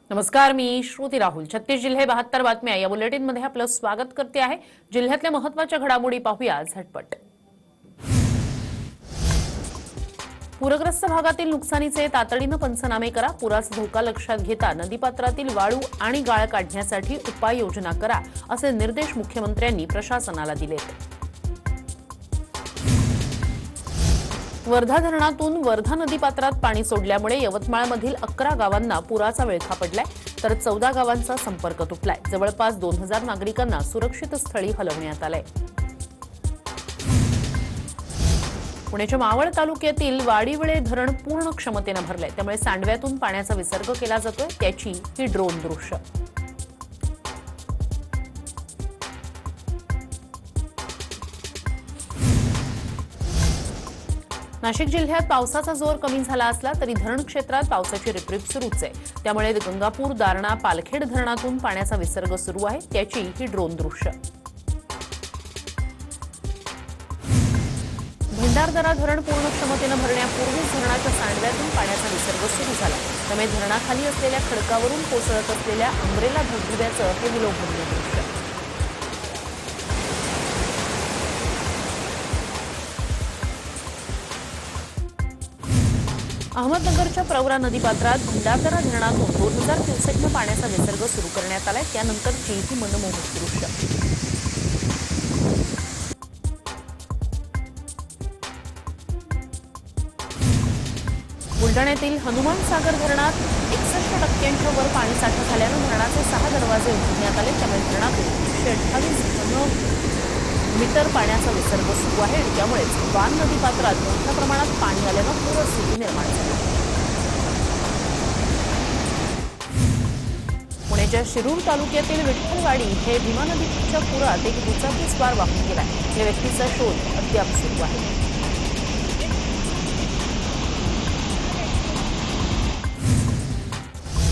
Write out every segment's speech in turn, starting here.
नमस्कार, मी श्रुती राहुल. 36 जिल्हे 72 बातम्या या बुलेटिनमध्ये आपलं स्वागत करते आहे. जिल्ह्यातल्या महत्त्वाच्या घडामोडी पाहूया झटपट. पूरग्रस्त भागातील नुकसानीचे तातडीनं पंचनामे करा. पुराचा धोका लक्षात घेता नदीपात्रातील वाळू आणि गाळ काढण्यासाठी उपाययोजना करा, असे निर्देश मुख्यमंत्र्यांनी प्रशासनाला दिलेत. वर्धा धरणातून वर्धा नदीपात्रात पाणी सोडल्यामुळे यवतमाळमधील 11 गावांना पुराचा विळखा पडलाय, तर 14 गावांचा संपर्क तुटलाय. जवळपास 2000 नागरिकांना सुरक्षित स्थळी हलवण्यात आलंय. पुण्याच्या मावळ तालुक्यातील वाडीवळे धरण पूर्ण क्षमतेनं भरलंय, त्यामुळे सांडव्यातून पाण्याचा विसर्ग केला जातोय. त्याची ही ड्रोन दृश्य. नाशिक जिल्ह्यात पावसाचा जोर कमी झाला असला तरी धरण क्षेत्रात पावसाची रिपरिप सुरूच आहे. त्यामुळे गंगापूर, दारणा, पालखेड धरणातून पाण्याचा विसर्ग सुरू आहे. त्याची ही ड्रोन दृश्य. भंडारदरा धरण पूर्ण क्षमतेनं भरण्यापूर्वीच धरणाच्या सांडव्यातून पाण्याचा विसर्ग सुरू झाला. त्यामुळे धरणाखाली असलेल्या खडकावरून कोसळत असलेल्या अंब्रेला धबधब्याचं हे विलोभनीय दृश्य. अहमदनगरच्या प्रवरा नदीपात्रात भंडारदरा धरणातून 2000 क्युसेकनं पाण्याचा विसर्ग सुरू करण्यात आलाय. त्यानंतरची ही मनमोहक दृश्य. बुलढाण्यातील हनुमान सागर धरणात 61% वर पाणीसाठा झाल्यानं धरणाचे 6 दरवाजे उघडण्यात आले. त्यामुळे धरणातून 128 मीटर पाण्याचा विसर्ग सुरू आहे. त्यामुळेच वान नदीपात्रात मोठ्या प्रमाणात पाणी आल्यानं पूरस्थिती निर्माण झाली. पुण्याच्या शिरूर तालुक्यातील विठ्ठलवाडी हे भीमा नदीच्या पुरात एक दुचाकी स्वार वाहून गेलाय. या व्यक्तीचा शोध अद्याप सुरू आहे.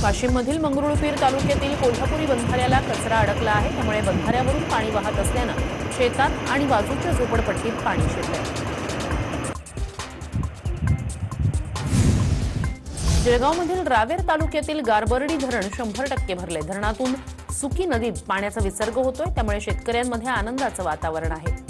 वाशिममधील मंगरुळपीर तालुक्यातील कोल्हापुरी बंधाऱ्याला कचरा अडकला आहे. त्यामुळे बंधाऱ्यावरून पाणी वाहत असल्यानं शेतात आणि बाजूच्या झोपडपट्टीत पाणी शिरलंय. जळगावमधील रावेर तालुक्यातील गारबर्डी धरण 100% भरले. धरणातून सुकी नदीत पाण्याचा विसर्ग होतोय. त्यामुळे शेतकऱ्यांमध्ये आनंदाचं वातावरण आहे.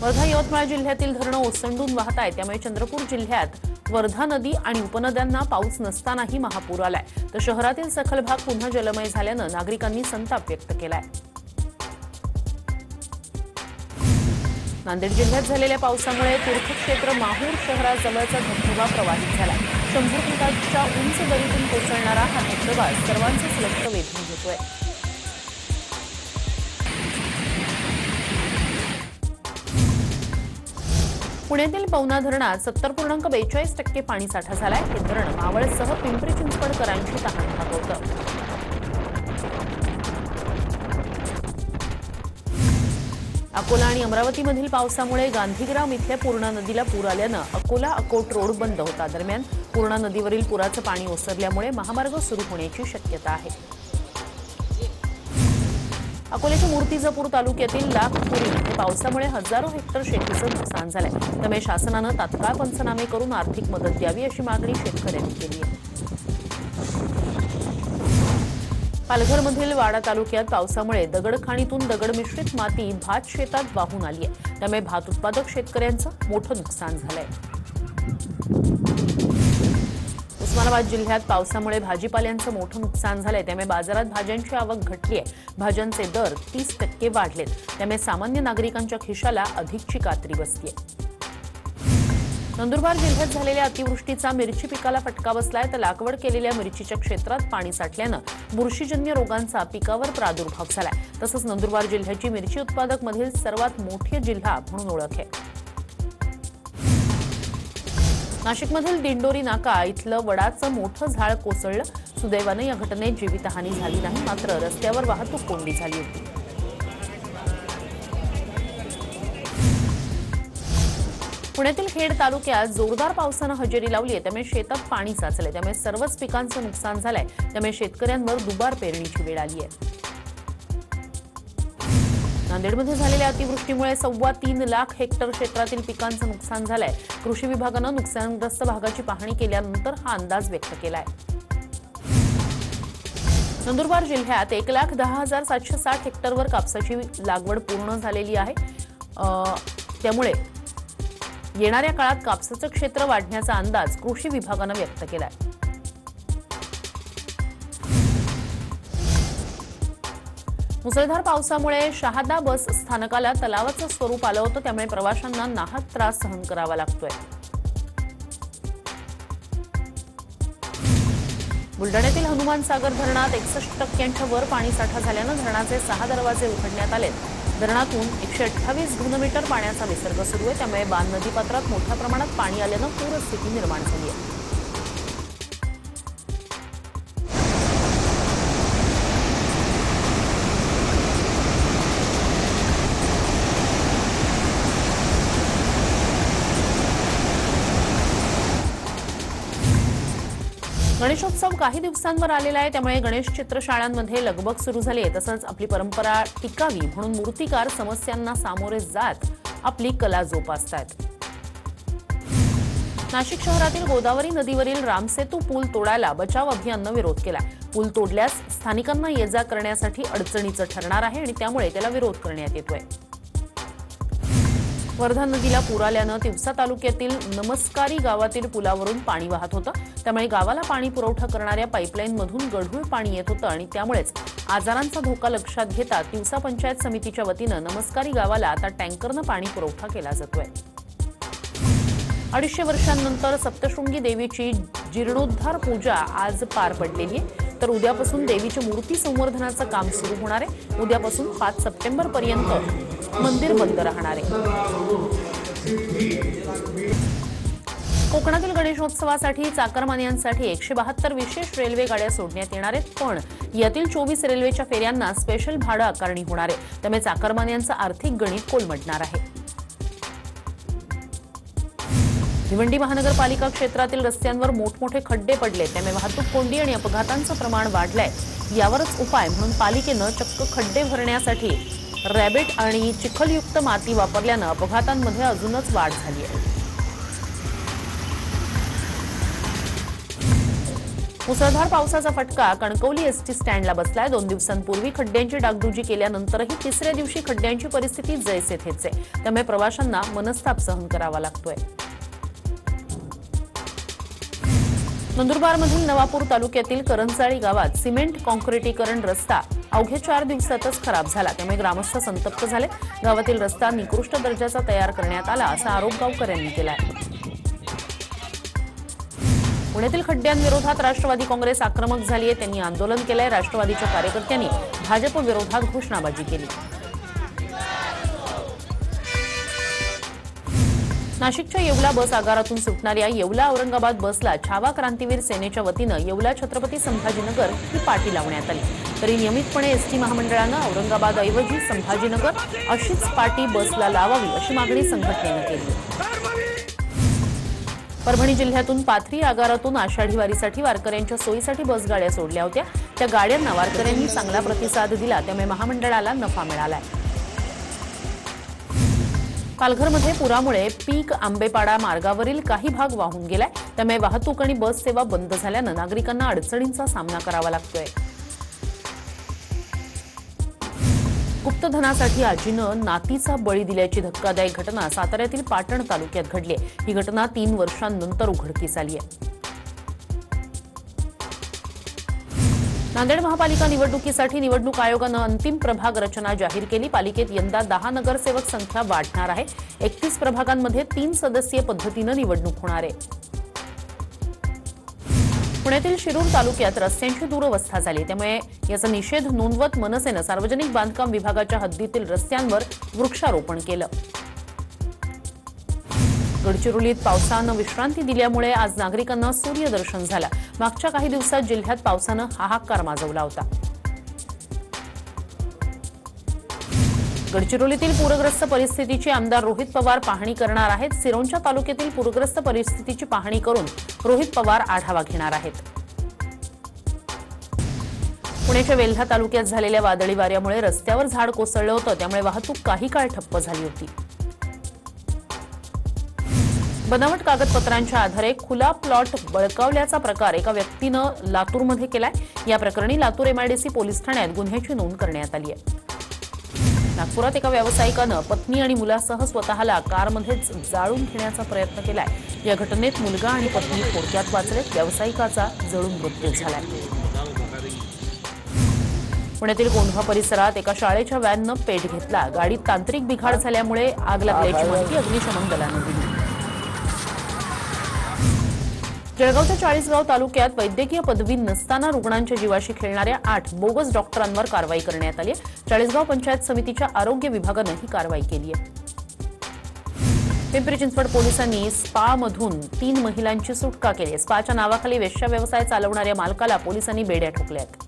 वर्धा यवतमाळ जिल्ह्यातील धरणं ओसंडून वाहत आहेत. त्यामुळे चंद्रपूर जिल्ह्यात वर्धा नदी आणि उपनद्यांना पाऊस नसतानाही महापूर आलाय. तर शहरातील सखल भाग पुन्हा जलमय झाल्यानं नागरिकांनी संताप व्यक्त केलाय. नांदेड जिल्ह्यात झालेल्या पावसामुळे तीर्थक्षेत्र माहूर शहराजवळचा धबधबा प्रवाहित झाला. 100 फुटाच्या उंच दरीतून कोसळणारा हा धबधबा सर्वांचंच लक्ष वेधून घेतोय. पुण्यातील पवना धरणात 70.42% पाणीसाठा झालाय. हे धरण मावळसह पिंपरी चिंचवडकरांची तहान भागवतं. अकोला आणि अमरावतीमधील पावसामुळे गांधीग्राम इथल्या पूर्णा नदीला पूर आल्यानं अकोला अकोट रोड बंद होता. दरम्यान पूर्णा नदीवरील पुराचं पाणी ओसरल्यामुळे महामार्ग सुरू होण्याची शक्यता आहे. अकोल्याच्या मूर्तिजापूर तालुक्यातील लाखपुरी इथे पावसामुळे हजारो हेक्टर शेतीचं नुकसान झालंय. त्यामुळे शासनानं तात्काळ पंचनामे करून आर्थिक मदत द्यावी अशी मागणी शेतकऱ्यांनी केली आहे. पालघरमधील वाडा तालुक्यात पावसामुळे दगडखाणीतून दगड मिश्रित माती भात शेतात वाहून आली आहे. त्यामुळे भात उत्पादक शेतकऱ्यांचं मोठं नुकसान झालंय. उस्मानाबाद जिल्ह्यात पावसामुळे भाजीपाल्यांचं मोठं नुकसान झालंय. त्यामुळे बाजारात भाज्यांची आवक घटली आहे. भाज्यांचे दर 30% वाढलेत. त्यामुळे सामान्य नागरिकांच्या खिशाला अधिकची कात्री बसलीय. नंदुरबार जिल्ह्यात झालेल्या अतिवृष्टीचा मिरची पिकाला फटका बसलाय. तर लागवड केलेल्या मिरचीच्या क्षेत्रात पाणी साठल्यानं बुरशीजन्य रोगांचा पिकावर प्रादुर्भाव झालाय. तसंच नंदुरबार जिल्ह्याची मिरची उत्पादक मधील सर्वात मोठी जिल्हा म्हणून ओळख आहे. नाशिकमधील दिंडोरी नाका इथलं वडाचं मोठं झाड कोसळलं. सुदैवानं या घटनेत जीवितहानी झाली नाही, मात्र रस्त्यावर वाहतूक कोंडी झाली होती. पुण्यातील खेड तालुक्यात जोरदार पावसानं हजेरी लावली आहे. त्यामुळे शेतात पाणी साचलंय. त्यामुळे सर्वच पिकांचं नुकसान झालंय. त्यामुळे शेतकऱ्यांवर दुबार पेरणीची वेळ आली आहे. नांदेडमध्ये झालेल्या अतिवृष्टीमुळे 3.25 लाख हेक्टर क्षेत्रातील पिकांचं नुकसान झालंय। कृषी विभागानं नुकसानग्रस्त भागाची पाहणी केल्यानंतर हा अंदाज व्यक्त केलाय। नंदुरबार जिल्ह्यात 1,10,760 हेक्टरवर कापसाची लागवड पूर्ण झालेली आहे। त्यामुळे येणाऱ्या काळात कापसाचं क्षेत्र वाढण्याचा अंदाज कृषी विभागानं व्यक्त केलाय। मुसळधार पावसामुळे शहादा बस स्थानकाला तलावाचं स्वरूप आलं होतं, त्यामुळे प्रवाशांना नाहक त्रास सहन करावा लागतोय। बुलढाण्यातील हनुमान सागर धरणात 61% वर पाणीसाठा झाल्यानं धरणाचे 6 दरवाजे उघडण्यात आले। धरणातून 128 घनमीटर पाण्याचा विसर्ग सुरू आहे, त्यामुळे बाण नदीपात्रात मोठ्या प्रमाणात पाणी आल्यानं पूरस्थिती निर्माण झाली आहे। गणेशोत्सव काही दिवसांवर आलेला आहे, त्यामुळे गणेश चित्रशाळांमध्ये लगबग सुरू झाली आहे। तसंच आपली परंपरा टिकावी म्हणून मूर्तिकार समस्यांना सामोरे जात आपली कला जोपासतात। नाशिक शहरातील गोदावरी नदीवरील रामसेतू पूल तोडायला बचाव अभियाननं विरोध केला। पूल तोडल्यास स्थानिकांना ये-जा करण्यासाठी अडचणीचं ठरणार आहे आणि त्यामुळे त्याला विरोध करण्यात येतोय। वर्धा नदीला पूर आल्यानं तिवसा तालुक्यातील नमस्कारी गावातील पुलावरून पाणी वाहत होतं, त्यामुळे गावाला पाणी पुरवठा करणाऱ्या पाईपलाईनमधून गढूळ पाणी येत होतं आणि त्यामुळेच आजारांचा धोका लक्षात घेता तिवसा पंचायत समितीच्या वतीनं नमस्कारी गावाला आता टँकरनं पाणी पुरवठा केला जातोय। 250 वर्षांनंतर सप्तशृंगी देवीची जीर्णोद्धार पूजा आज पार पडलेली आहे, तर उद्यापासून देवीची मूर्ती संवर्धनाचं काम सुरू होणार आहे। उद्यापासून 5 सप्टेंबर पर्यंत मंदिर बंद राहणार आहे। कोकणातील गणेशोत्सवासाठी चाकरमान्यांसाठी 172 विशेष रेल्वे गाड्या सोडण्यात येणार आहेत, पण यातील 24 रेल्वेच्या फेऱ्यांना स्पेशल भाडं आकारणी होणार आहे, त्यामुळे चाकरमान्यांचं आर्थिक गणित कोलमडणार आहे। भिवंडी महानगरपालिका क्षेत्रातील रस्त्यांवर मोठमोठे खड्डे पडले, त्यामुळे वाहतूक कोंडी आणि अपघातांचं प्रमाण वाढलंय। यावरच उपाय म्हणून पालिकेनं चक्क खड्डे भरण्यासाठी रॅबिट आणि चिखलयुक्त माती वापरल्यानं अपघातांमध्ये अजूनच वाढ झाली आहे। मुसळधार पावसाचा फटका कणकवली एसटी स्टँडला बसलाय। 2 दिवसांपूर्वी खड्ड्यांची डागडुजी केल्यानंतरही तिसऱ्या दिवशी खड्ड्यांची परिस्थिती जैसे थेच आहे, त्यामुळे प्रवाशांना मनस्ताप सहन करावा लागतोय। नंदुरबारमधील नवापूर तालुक्यातील करंजाळी गावात सिमेंट काँक्रिटीकरण रस्ता अवघ्या 4 दिवसातच खराब झाला, त्यामुळे ग्रामस्थ संतप्त झाले। गावातील रस्ता निकृष्ट दर्जाचा तयार करण्यात आला असा आरोप गावकऱ्यांनी केलाय। पुण्यातील खड्ड्यांविरोधात राष्ट्रवादी काँग्रेस आक्रमक झाली आहे, त्यांनी आंदोलन केलंय। राष्ट्रवादीच्या कार्यकर्त्यांनी भाजप विरोधात घोषणाबाजी केली। नाशिकच्या येवला बस आगारातून सुटणाऱ्या येवला औरंगाबाद बसला छावा क्रांतीवीर सेनेच्या वतीनं येवला छत्रपती संभाजीनगर ही पाटी लावण्यात आली, तरी नियमितपणे एसटी महामंडळानं औरंगाबादऐवजी संभाजीनगर अशीच पाटी बसला लावावी अशी मागणी संघटनेनं केली। परभणी जिल्ह्यातून पाथरी आगारातून आषाढी वारीसाठी वारकऱ्यांच्या सोयीसाठी बसगाड्या सोडल्या होत्या, त्या गाड्यांना वारकऱ्यांनी चांगला प्रतिसाद दिला, त्यामुळे महामंडळाला नफा मिळालाय। पालघरमध्ये पुरामुळे पीक आंबेपाडा मार्गावरील काही भाग वाहून गेलाय, त्यामुळे वाहतूक आणि बस सेवा बंद झाल्यानं नागरिकांना अडचणींचा सामना करावा लागतोय। गुप्तधनासाठी आजीनं नातीचा बळी दिल्याची धक्कादायक घटना साताऱ्यातील पाटण तालुक्यात घडली आहे। ही घटना 3 वर्षांनंतर उघडकीस आली आहे। नांदेड महापालिका निवडणुकीसाठी निवडणूक आयोगानं अंतिम प्रभाग रचना जाहीर केली। पालिकेत यंदा 10 नगरसेवक संख्या वाढणार आहे। 31 प्रभागांमध्ये 3 सदस्यीय पद्धतीनं निवडणूक होणार आहे। पुण्यातील शिरूर तालुक्यात रस्त्यांची दुरवस्था झाली, त्यामुळे याचा निषेध नोंदवत मनसेनं सार्वजनिक बांधकाम विभागाच्या हद्दीतील रस्त्यांवर वृक्षारोपण केलं। गडचिरोलीत पावसानं विश्रांती दिल्यामुळे आज नागरिकांना सूर्यदर्शन झालं। मागच्या काही दिवसात जिल्ह्यात पावसानं हाहाकार माजवला होता। गडचिरोलीतील पूरग्रस्त परिस्थितीची आमदार रोहित पवार पाहणी करणार आहेत। सिरोंचा तालुक्यातील पूरग्रस्त परिस्थितीची पाहणी करून रोहित पवार आढावा घेणार आहेत। पुण्याच्या वेल्हा तालुक्यात झालेल्या वादळी वाऱ्यामुळे रस्त्यावर झाड कोसळलं होतं, त्यामुळे वाहतूक काही काळ ठप्प झाली होती. बनावट कागदपत्रांच्या आधारे खुला प्लॉट बळकावल्याचा प्रकार एका व्यक्तीनं लातूरमध्ये केलाय. या प्रकरणी लातूर एमआयडीसी पोलीस ठाण्यात गुन्ह्याची नोंद करण्यात आली आहे. नागपुरात एका व्यावसायिकानं पत्नी आणि मुलासह स्वतःला कारमध्येच जाळून घेण्याचा प्रयत्न केलाय. या घटनेत मुलगा आणि पत्नी थोडक्यात वाचलेत. व्यावसायिकाचा जळून मृत्यू झालाय. पुण्यातील कोंढवा परिसरात एका शाळेच्या व्हॅननं पेट घेतला. गाडीत तांत्रिक बिघाड झाल्यामुळे आग लागल्याची माहिती अग्निशमन दलानं दिली. जळगावच्या चाळीसगाव तालुक्यात वैद्यकीय पदवी नसताना रुग्णांच्या जीवाशी खेळणाऱ्या 8 बोगस डॉक्टरांवर कारवाई करण्यात आली आहे. चाळीसगाव पंचायत समितीच्या आरोग्य विभागानं ही कारवाई केली आहे. पिंपरी चिंचवड पोलिसांनी स्पामधून 3 महिलांची सुटका केली. स्पाच्या नावाखाली वेश्या व्यवसाय चालवणाऱ्या मालकाला पोलिसांनी बेड्या ठोकल्यात.